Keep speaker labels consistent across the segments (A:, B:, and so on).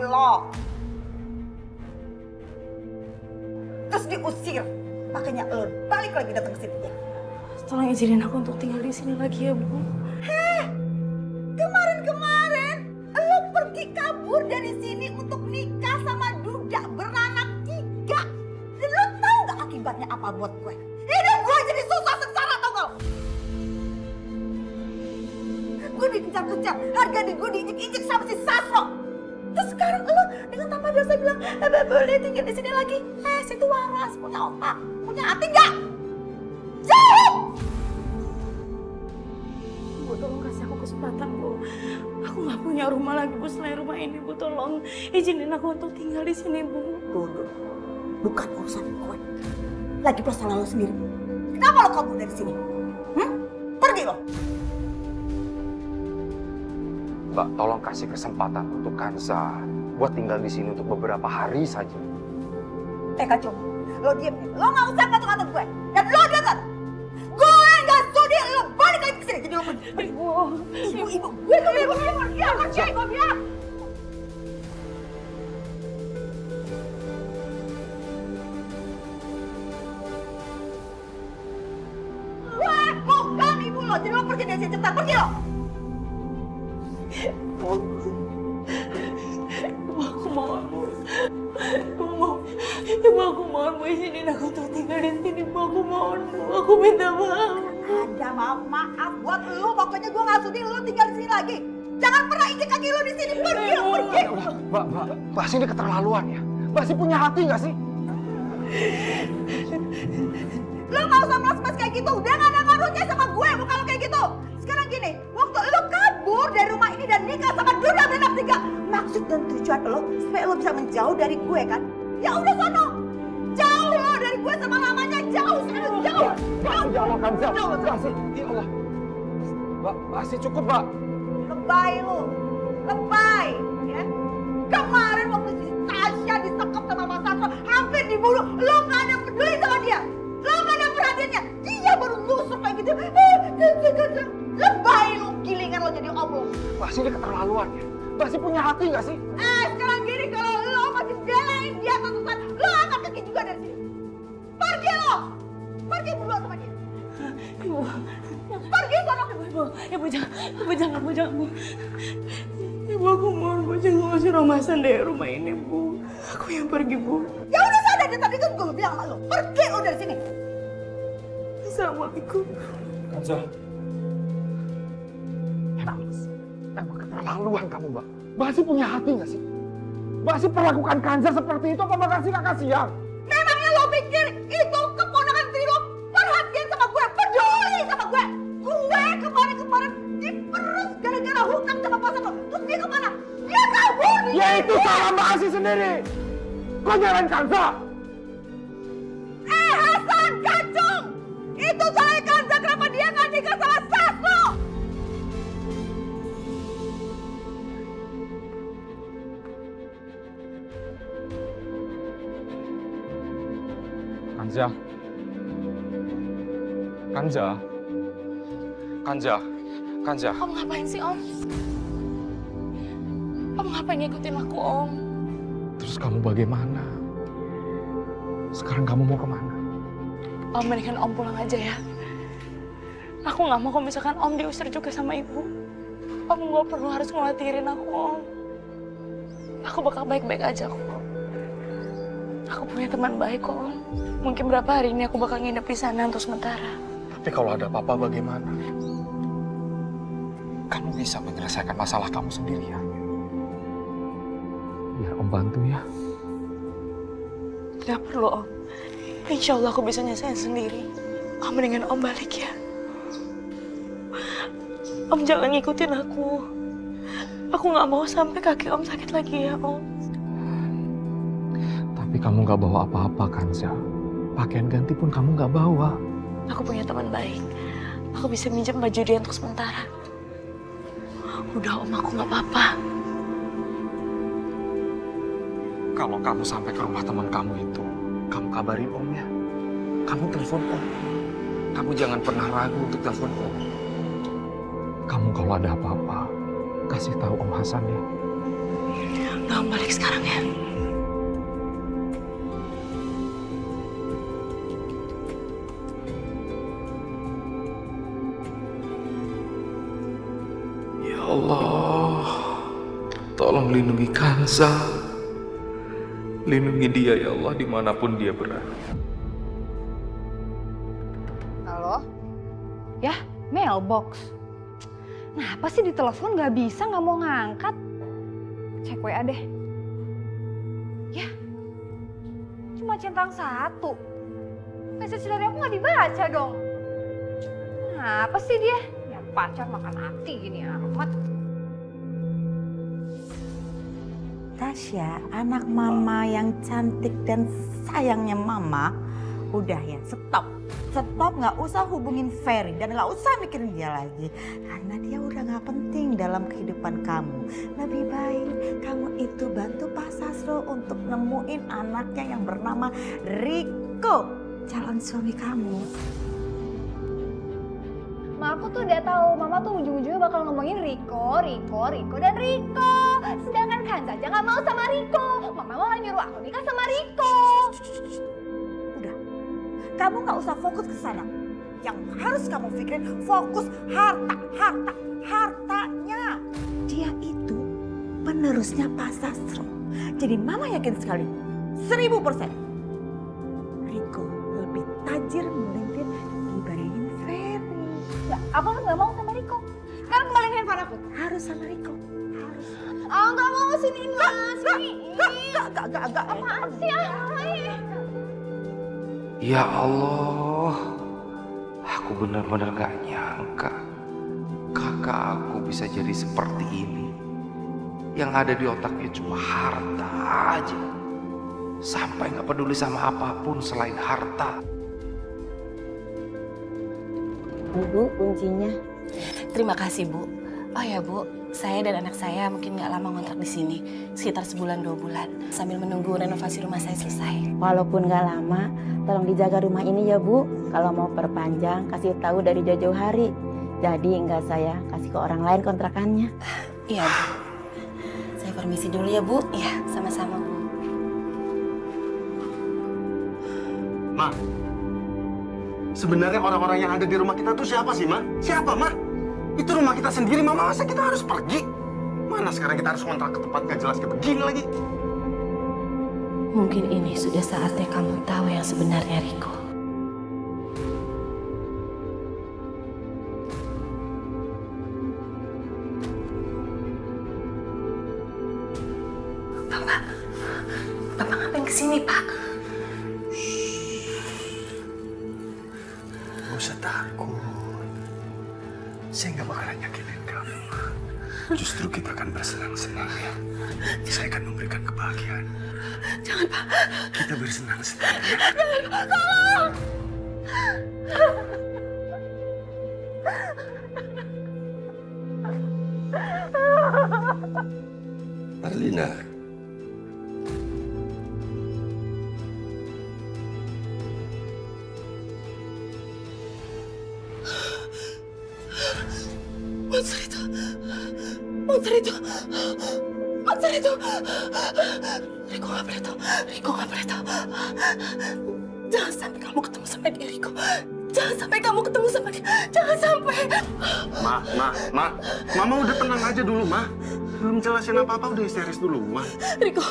A: lo. Terus diusir. Makanya lo balik lagi datang ke sini ya.
B: Tolong izinin aku untuk tinggal di sini lagi ya, Bu.
A: Kemarin lo pergi kabur dari sini untuk nikah sama duda beranak 3. Dan lo tahu gak akibatnya apa buat gue? Hidup gue jadi susah sengsara, tau gak lo? Gue dikejar-kejar, harga di gue diinjek-injek sama si Sasro. Terus sekarang lo dengan tanpa dosa bilang, boleh tinggal di sini lagi. Situ waras, punya otak, punya hati gak? Jawab!
B: Bu, tolong kasih aku kesempatan, Bu. Aku nggak punya rumah lagi, Bu, selain rumah ini, Bu. Tolong izinin aku untuk tinggal di sini, Bu.
A: Dulu, bukan urusan gue. Lagi pula salah lo sendiri. Kenapa lo kabur dari sini? Pergi lo.
C: Mbak, tolong kasih kesempatan untuk Kanza buat tinggal di sini untuk beberapa hari saja.
A: Kacung, lo diem nih. Lo nggak usah ngatur-ngatur gue. Dan lo denger, gue nggak sudi lo balik lagi ke sini. Jadi lo pergi. Ibu, gue tuh ibu pergi. Pergi, gue bilang. Gue bukan ibu lo. Jadi lo pergi dari sini cepetan. Pergi lo.
B: Aku mohon, Bu. Ibu, aku mohon, Bu, izinin aku untuk tinggal di sini, Bu. Aku mohon, Bu. Aku minta maaf.
A: Ada maaf buat lo. Pokoknya gue nggak sudi lo tinggal di sini lagi. Jangan pernah injek kaki lo di sini. Pergi lo, pergi.
C: Mbak, sini keterlaluan ya. Mbak sih punya hati nggak sih?
A: Lo nggak usah mas-mas kayak gitu. Udah nggak ada ngaruhnya sama gue. Bukan lo kayak gitu. Sekarang gini, waktu lo kabur dari rumah ini dan nikah sama duda beranak 3, maksud dan tujuan lo supaya lo bisa menjauh dari gue kan? Ya udah sono. Jauh lo dari gue sama lamanya. Jauh, sekarang jauh.
C: Ya Allah, Kanza. Mbak sih, ya Allah. Mbak sih cukup, Mbak.
A: Lebay lo. Lebay. Ya. Kemarin waktu si Tasya disekap sama Mas Sasro, hampir dibunuh. Lo nggak ada peduli sama dia. Lo nggak ada perhatiannya. Dia baru nusuk kayak gitu. Lebay lo, gilingan lo jadi om lo.
C: Mbak sih ini keterlaluan ya. Mbak sih punya hati nggak sih?
A: Sekarang gini, kalau lo masih belain dia terus-terusan, lo angkat kaki juga dari sini. Pergi lo. Pergi berdua sama dia.
B: Ibu.
A: Pergi sono.
B: Ibu jangan, Bu. Ibu, aku mohon, Bu, jangan usir Om Hasan dari rumah ini, Bu. Aku yang pergi, Bu.
A: Ya udah sadar deh, tadi kan gue bilang sama lo. Pergi lo dari sini.
B: Assalamualaikum.
C: Kanza. Emang keterlaluan kamu, Mbak. Mbak sih punya hati nggak sih? Mbak sih perlakukan Kanza seperti itu apa Mbak sih nggak kasihan?
A: Memangnya lo pikir itu keponakan diri lo perhatian sama gue, peduli sama gue? Gue kemarin diperus gara-gara hutang sama pasar lo. Terus dia kemana? Dia kabur.
C: Ya itu salah Mbak Asih sendiri. Kok nyalain Kanza?
A: Hasan, kacung! Itu salah Kanza, kenapa dia nggak nikah sama Sasro? Kanza.
B: Om ngapain sih, Om? Om ngapain ngikutin aku, Om?
C: Terus kamu bagaimana? Sekarang kamu mau kemana?
B: Om, mendingan Om pulang aja ya. Aku nggak mau kalau misalkan Om diusir juga sama Ibu. Om nggak perlu harus khawatirin aku, Om. Aku bakal baik-baik aja kok. Aku punya teman baik kok, Om. Mungkin berapa hari ini aku bakal nginep di sana untuk sementara.
C: Tapi kalau ada apa-apa bagaimana? Kamu bisa menyelesaikan masalah kamu sendirian. Biar Om bantu ya.
B: Gak perlu, Om. Insya Allah aku bisa nyelesain sendiri. Om, mendingan Om balik ya. Om jangan ngikutin aku. Aku gak mau sampai kaki Om sakit lagi ya, Om.
C: Tapi kamu gak bawa apa-apa, Kanza. Pakaian ganti pun kamu gak bawa.
B: Aku punya teman baik. Aku bisa minjem baju dia untuk sementara. Udah, Om, aku gak apa-apa.
C: Kalau kamu sampai ke rumah teman kamu itu, kamu kabarin Om ya. Kamu telepon Om. Kamu jangan pernah ragu untuk telepon Om. Kamu kalau ada apa-apa, kasih tahu Om Hasan ya.
B: Gak kamu balik sekarang ya.
C: Ya Allah, tolong lindungi Kanza. Lindungi dia ya Allah dimanapun dia berada.
A: Halo? Ya, mailbox. Nah, apa sih di telepon nggak bisa, nggak mau ngangkat? Cek WA deh. Ya, cuma centang 1. Message dari aku nggak dibaca dong. Nah, apa sih dia? Ya pacar makan hati gini amat.
D: Tasya, anak mama yang cantik dan sayangnya mama, udah ya stop. Stop, nggak usah hubungin Ferry dan nggak usah mikirin dia lagi. Karena dia udah nggak penting dalam kehidupan kamu. Lebih baik kamu itu bantu Pak Sastro untuk nemuin anaknya yang bernama Riko, calon suami kamu.
A: Ma, aku tuh udah tahu mama tuh ujung-ujungnya bakal ngomongin Riko, dan Riko. Sedangkan Kanza aja nggak mau sama Riko. Mama malah nyuruh aku nikah sama Riko.
D: Udah, kamu nggak usah fokus ke sana. Yang harus kamu pikirin fokus hartanya. Dia itu penerusnya Pak Sastro. Jadi mama yakin sekali, 1000%. Riko lebih tajir melintir dibandingin Ferry.
A: Ya, aku nggak mau sama Riko. Sekarang kembaliin handphone aku.
D: Harus sama Riko. Harus.
A: Oh, nggak mau sini mas.
D: Enggak.
A: Apaan sih ah?
C: Ya Allah, aku benar-benar gak nyangka kakak aku bisa jadi seperti ini. Yang ada di otaknya cuma harta aja. Sampai gak peduli sama apapun selain harta.
D: Bu, kuncinya.
B: Terima kasih, Bu. Oh ya, Bu, saya dan anak saya mungkin nggak lama ngontrak di sini, sekitar 1-2 bulan, sambil menunggu renovasi rumah saya selesai.
D: Walaupun gak lama, tolong dijaga rumah ini ya Bu. Kalau mau perpanjang, kasih tahu dari jauh-jauh hari. Jadi nggak saya kasih ke orang lain kontrakannya.
B: Iya, Bu. Saya permisi dulu ya, Bu. Iya, sama-sama, Bu.
E: Ma, sebenarnya orang-orang yang ada di rumah kita tuh siapa sih, Ma? Siapa, Ma? Itu rumah kita sendiri, Mama. Masa kita harus pergi? Mana sekarang kita harus kontrak ke tempat gak jelas kayak begini lagi?
B: Mungkin ini sudah saatnya kamu tahu yang sebenarnya, Riko. Bapak ngapain kesini, Pak?
E: Gak usah takut. Saya nggak bakalan nyakitin kamu. Justru kita akan bersenang-senang ya. Saya akan memberikan kebahagiaan.
B: Jangan, Pak.
E: Kita bersenang-senang ya.
B: Jangan, Pak. Tolong.
E: Arlina.
B: Monster itu. Riko nggak boleh tahu. Jangan sampai kamu ketemu sama dia, Riko. Jangan sampai kamu ketemu sama dia. Jangan sampai.
E: Mama udah tenang aja dulu, Ma. Belum jelasin apa-apa, udah histeris dulu, Ma.
B: Riko,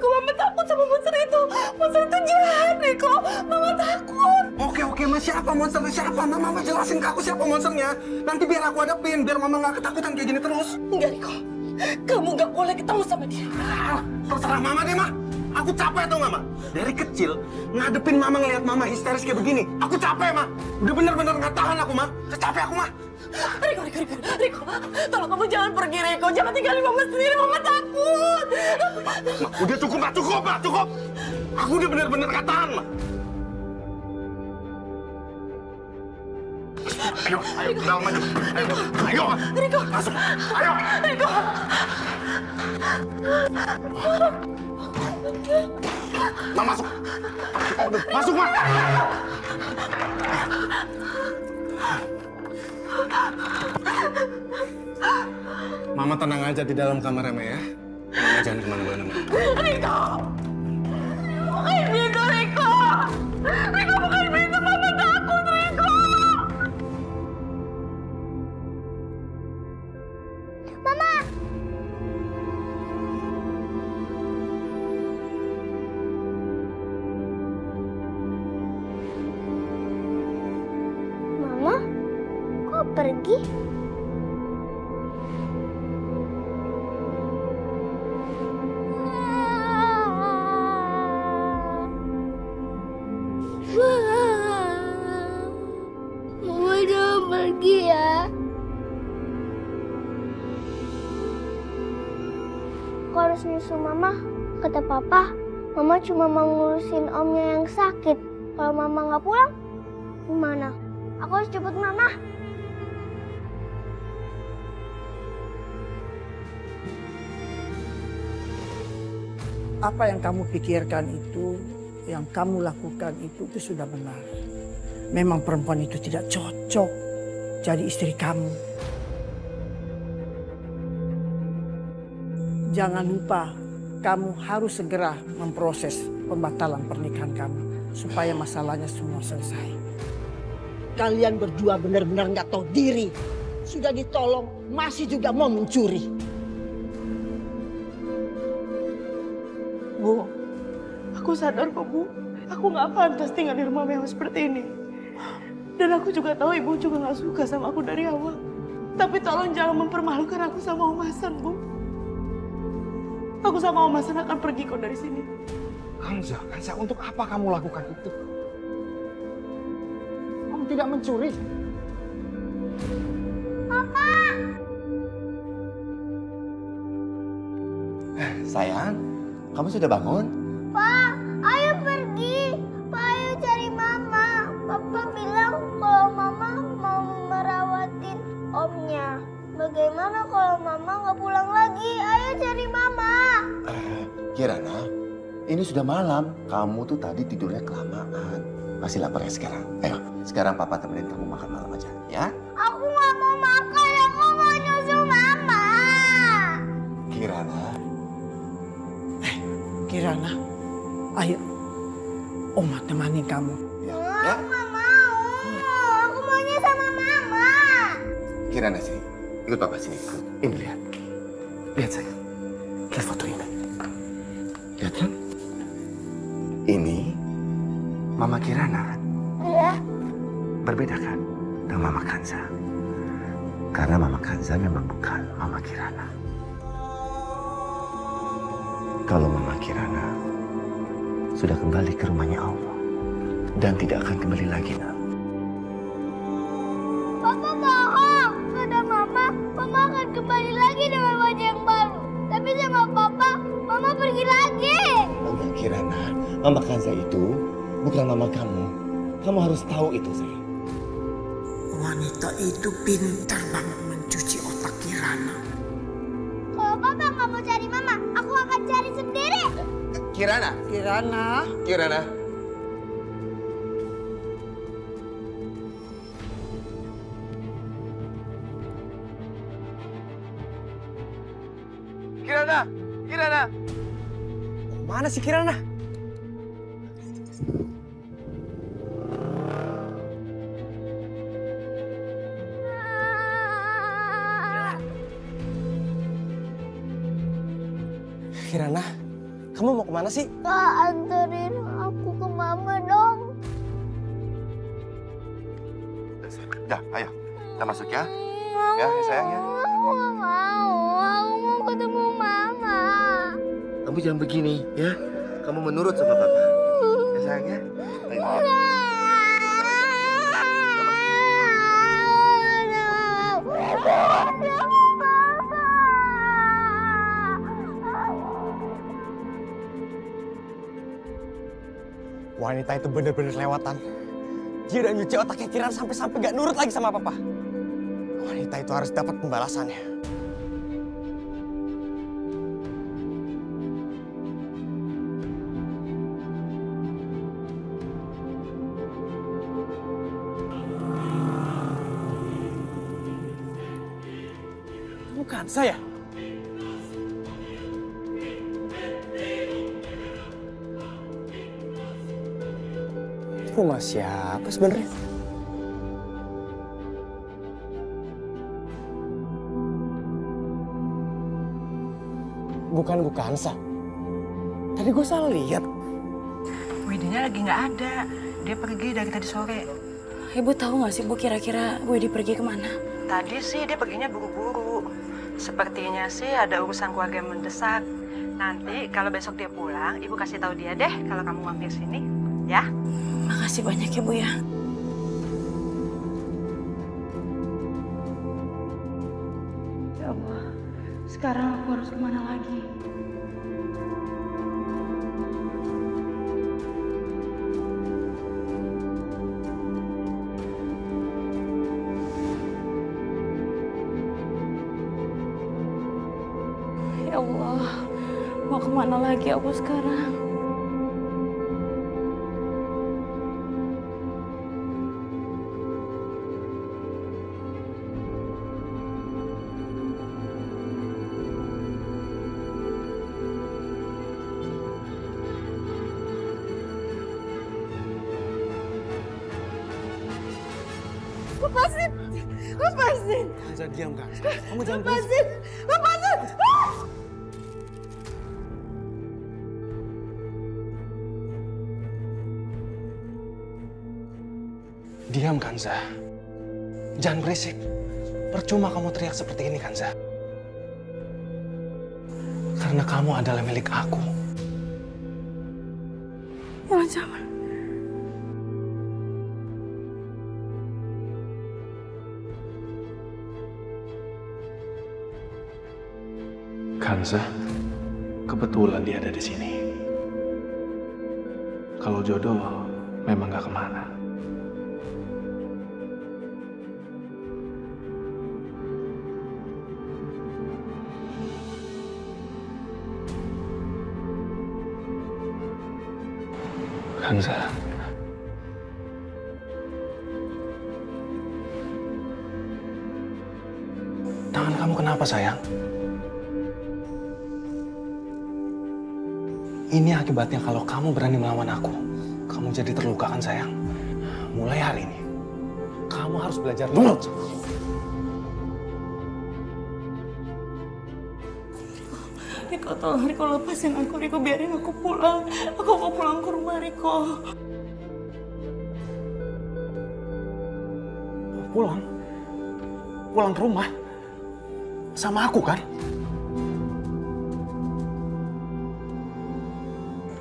B: Mama takut sama monster itu. Monster itu jahat, Riko. Mama takut.
E: Oke, Ma. Siapa monsternya? Siapa? Mama jelasin ke aku siapa monsternya. Nanti biar aku hadapin, biar Mama nggak ketakutan kayak gini terus.
B: Enggak, Riko. Kamu nggak boleh ketemu sama dia.
E: Terserah Mama deh, Ma. Aku capek tau nggak, Ma? Dari kecil, ngadepin Mama ngeliat Mama histeris kayak begini. Aku capek, Ma. Udah bener-bener nggak tahan aku, Ma. Capek aku, Ma.
B: Riko, tolong kamu jangan pergi, Riko. Jangan tinggalin Mama sendiri, Mama takut.
E: Ma, udah cukup, Ma. Cukup. Aku udah bener-bener nggak tahan, Ma. Ayo, dalam aja. Ayo.
B: Riko.
E: Masuk. Ayo.
B: Riko.
E: Ma, masuk. Masuk, Ma. Mama tenang aja di dalam kamar ya, Ma, ya. Mama jangan kemana-mana, Ma.
B: Riko! Bukain pintu, Riko! Riko, bukain pintu, Mama takut, Riko!
F: Mama! Mama? Kok pergi? Mama jangan pergi ya. Aku harus nyusul Mama. Kata Papa, Mama cuma mau ngurusin omnya yang sakit. Kalau Mama nggak pulang, gimana? Aku harus jemput Mama.
G: Apa yang kamu pikirkan itu, yang kamu lakukan itu sudah benar. Memang perempuan itu tidak cocok jadi istri kamu. Jangan lupa, kamu harus segera memproses pembatalan pernikahan kamu supaya masalahnya semua selesai. Kalian berdua benar-benar nggak tahu diri. Sudah ditolong, masih juga mau mencuri.
B: Bu, aku sadar kok, Bu. Aku nggak pantas tinggal di rumah mewah seperti ini. Dan aku juga tahu Ibu juga nggak suka sama aku dari awal. Tapi tolong jangan mempermalukan aku sama Om Hasan, Bu. Aku sama Om Hasan akan pergi kok dari sini.
E: Kanza, untuk apa kamu lakukan itu? Kamu tidak mencuri.
H: Sayang, kamu sudah bangun?
F: Pak, ayo pergi. Pak, ayo cari Mama. Papa bilang kalau Mama mau merawatin omnya. Bagaimana kalau Mama nggak pulang lagi? Ayo cari Mama.
H: Kirana, ini sudah malam. Kamu tuh tadi tidurnya kelamaan. Masih lapar ya sekarang? Ayo, sekarang Papa temenin kamu makan malam aja, ya?
F: Aku nggak mau makan. Aku mau nyusul Mama.
H: Kirana.
G: Kirana, ayo, Oma temani kamu.
H: Ya,
F: Aku
H: ya.
F: nggak mau. Aku maunya sama Mama.
H: Kirana sini. Ikut Papa sini. Ini lihat. Lihat sayang. Lihat foto ini. Lihat kan? Ini Mama Kirana kan?
F: Iya.
H: Berbeda kan dengan Mama Kanza. Karena Mama Kanza memang bukan Mama Kirana. Kalau Mama Kirana sudah kembali ke rumahnya Allah dan tidak akan kembali lagi, Nak.
F: Papa bohong. Kata Mama, Mama akan kembali lagi dengan wajah yang baru. Tapi sama Papa, Mama pergi lagi.
H: Mama Kirana, Mama Kanza itu bukan mama kamu. Kamu harus tahu itu, sayang.
G: Wanita itu pintar banget mencuci otak Kirana.
F: Kalau Papa nggak mau cari Mama, aku akan cari sendiri.
H: Kirana,
G: Kirana,
H: Kirana.
C: Kirana, Kirana.
E: Mana sih Kirana? Kirana, kamu mau kemana sih?
F: Kak, anterin aku ke Mama dong.
H: Dah, ayo. Kita masuk ya. Ya, sayang ya.
F: Aku nggak mau. Aku mau ketemu Mama.
H: Kamu jangan begini, ya. Kamu menurut sama Papa. Ya, sayang ya. Ayo.
E: Wanita itu bener-bener lewatan. Dia udah nyuci otaknya Kirana sampai gak nurut lagi sama Papa. Wanita itu harus dapat pembalasannya. Bukan saya. Rumah siapa sebenarnya? Bukan Bu Kansa. Tadi gue salah lihat.
I: Widinya lagi nggak ada. Dia pergi dari tadi sore.
B: Ibu tahu nggak sih Bu kira-kira Widi pergi kemana?
I: Tadi sih dia perginya buru-buru. Sepertinya sih ada urusan keluarga yang mendesak. Nanti kalau besok dia pulang, Ibu kasih tahu dia deh kalau kamu mampir sini, ya?
B: Makasih banyak ya Bu ya. Ya Allah, sekarang aku harus kemana lagi? Ya Allah, mau kemana lagi aku sekarang?
A: Lepasin! Lepasin!
E: Kanza, diam Kanza. Kamu jangan
A: Lepasin! Lepasin!
E: Diam, Kanza. Jangan berisik. Percuma kamu teriak seperti ini, Kanza. Karena kamu adalah milik aku.
B: Jangan.
E: Kanza, kebetulan dia ada di sini. Kalau jodoh memang gak kemana. Kanza. Tangan kamu kenapa, sayang? Ini akibatnya kalau kamu berani melawan aku. Kamu jadi terluka kan, sayang? Mulai hari ini, kamu harus belajar nurut sama aku.
B: Riko, tolong Riko lepasin aku. Riko, biarin aku pulang. Aku mau pulang ke rumah, Riko.
E: Pulang? Pulang ke rumah? Sama aku, kan?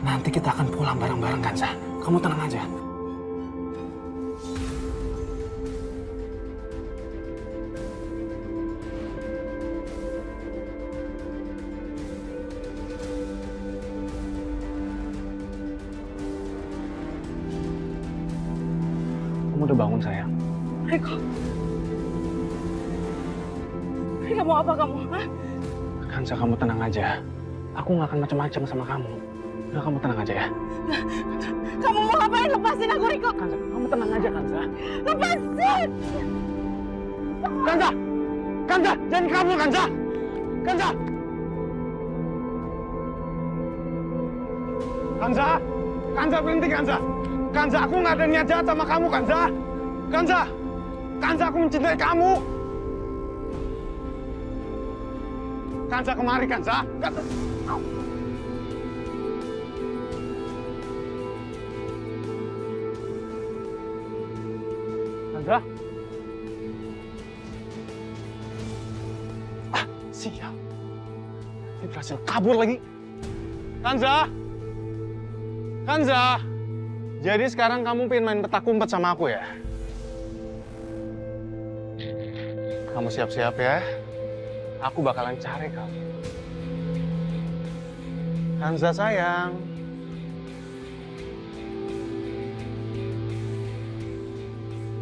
E: Nanti kita akan pulang bareng-bareng, Kanza. Kamu tenang aja. Kamu udah bangun, sayang?
B: Riko. Riko, mau apa kamu? Hah?
E: Kanza, kamu tenang aja. Aku nggak akan macam-macam sama kamu. Nah, kamu tenang aja ya.
B: Kamu mau ngapain? Lepasin aku, Riko.
E: Kanza, kamu tenang aja, Kanza.
B: Lepasin!
E: Kanza! Kanza, jangan kabur, Kanza! Kanza! Kanza! Kanza, berhenti, Kanza! Kanza, aku nggak ada niat jahat sama kamu, Kanza! Kanza! Kanza, aku mencintai kamu! Kanza, kemari, Kanza! Kanza! Kanza? Ah, sial. Dia berhasil kabur lagi. Kanza? Kanza? Jadi sekarang kamu pengen main petak umpet sama aku ya? Kamu siap-siap ya. Aku bakalan cari kamu. Kanza sayang.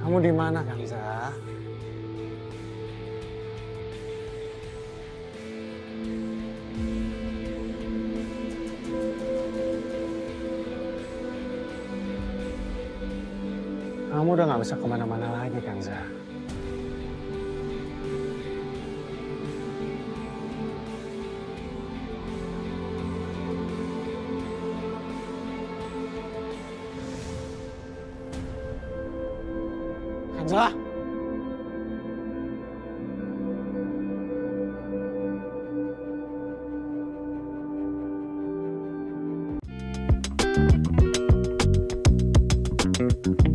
E: Kamu di mana, Kanza? Kamu udah gak bisa kemana-mana lagi, Kanza.
G: Enggak.
H: Thank you.